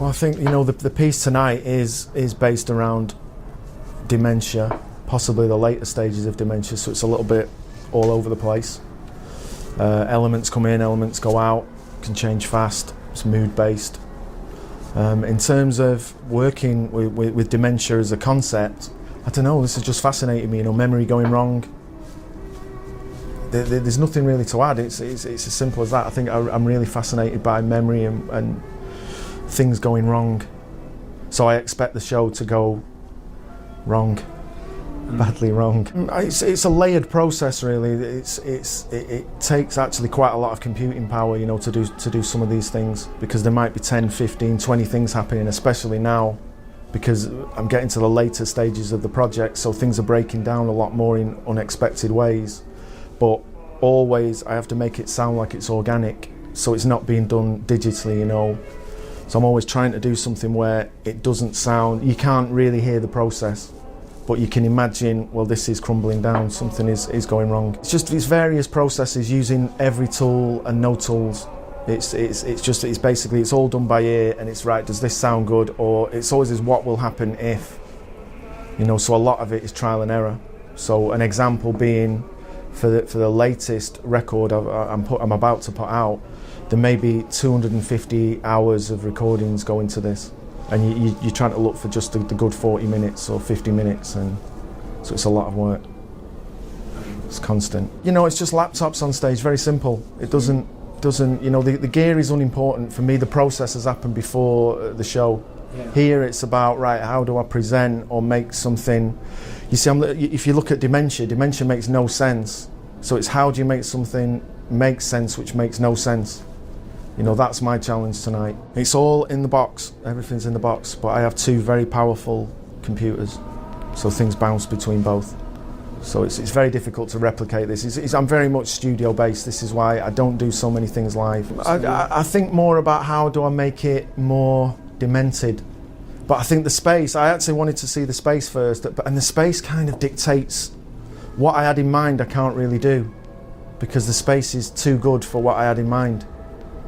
Well, I think, you know, the piece tonight is based around dementia, possibly the later stages of dementia, so it's a little bit all over the place. Elements come in, elements go out, can change fast, it's mood based. In terms of working with dementia as a concept, I don't know, this has just fascinated me, you know, memory going wrong. There's nothing really to add, it's as simple as that. I think I'm really fascinated by memory and things going wrong. So I expect the show to go wrong, badly wrong. It's a layered process, really. It takes actually quite a lot of computing power, you know, to do some of these things, because there might be 10, 15, 20 things happening, especially now, because I'm getting to the later stages of the project, so things are breaking down a lot more in unexpected ways. But always I have to make it sound like it's organic, so it's not being done digitally, you know. So I'm always trying to do something where it doesn't sound, you can't really hear the process, but you can imagine, well, this is crumbling down, something is going wrong. It's just these various processes using every tool and no tools. It's basically, it's all done by ear, and it's right, does this sound good? Or it's always is what will happen if, you know, so a lot of it is trial and error. So an example being, for the latest record I'm about to put out, there may be 250 hours of recordings go into this, and you're trying to look for just the good 40 minutes or 50 minutes, and so it's a lot of work. It's constant. You know, it's just laptops on stage, very simple. It doesn't you know, the gear is unimportant. For me, the process has happened before the show. Yeah. Here it's about, right, how do I present or make something. You see, if you look at dementia makes no sense. So it's how do you make something make sense which makes no sense. You know, that's my challenge tonight. It's all in the box, everything's in the box, but I have two very powerful computers, so things bounce between both. So it's very difficult to replicate this. I'm very much studio based. This is why I don't do so many things live. I think more about how do I make it more demented. But I think the space, I actually wanted to see the space first, and the space kind of dictates what I had in mind. I can't really do, because the space is too good for what I had in mind.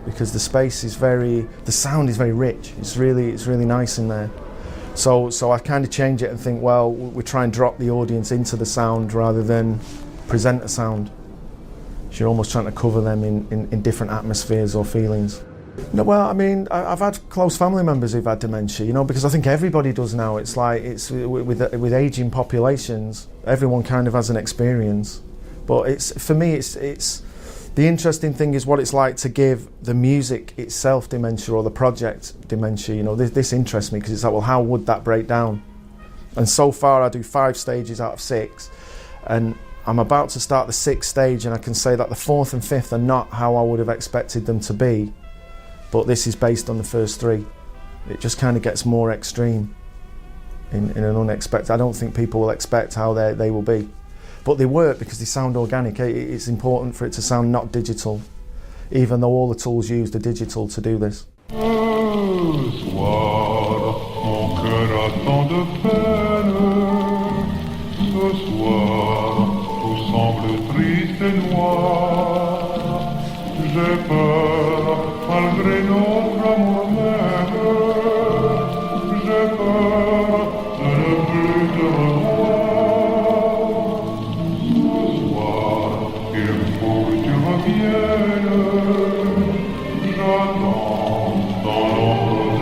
Because the space is the sound is very rich. It's really nice in there. So I kind of change it and think, well, we try and drop the audience into the sound rather than present a sound. So you're almost trying to cover them in different atmospheres or feelings. No, well, I mean, I've had close family members who've had dementia, you know, because I think everybody does now. It's like, it's with aging populations, everyone kind of has an experience. But for me, it's the interesting thing is what it's like to give the music itself dementia, or the project dementia. You know, this interests me, because it's like, well, how would that break down? And so far I do 5 stages out of 6, and I'm about to start the 6th stage, and I can say that the 4th and 5th are not how I would have expected them to be, but this is based on the first 3. It just kind of gets more extreme in an unexpected. I don't think people will expect how they will be. But they work because they sound organic. It's important for it to sound not digital, even though all the tools used are digital to do this. Soir, mon cœur a tant de peine. Ce soir, tout semble triste et noir. J'ai peur, malgré notre amour même. J'ai peur de ne plus te revoir. J'attends dans l'ombre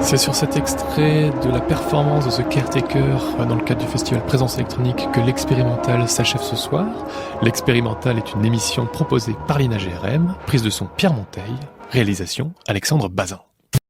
C'est sur cet extrait de la performance de ce Caretaker dans le cadre du festival Présences Électronique que l'Expérimental s'achève ce soir. L'Expérimental est une émission proposée par l'INA GRM, prise de son Pierre Monteil, réalisation Alexandre Bazin.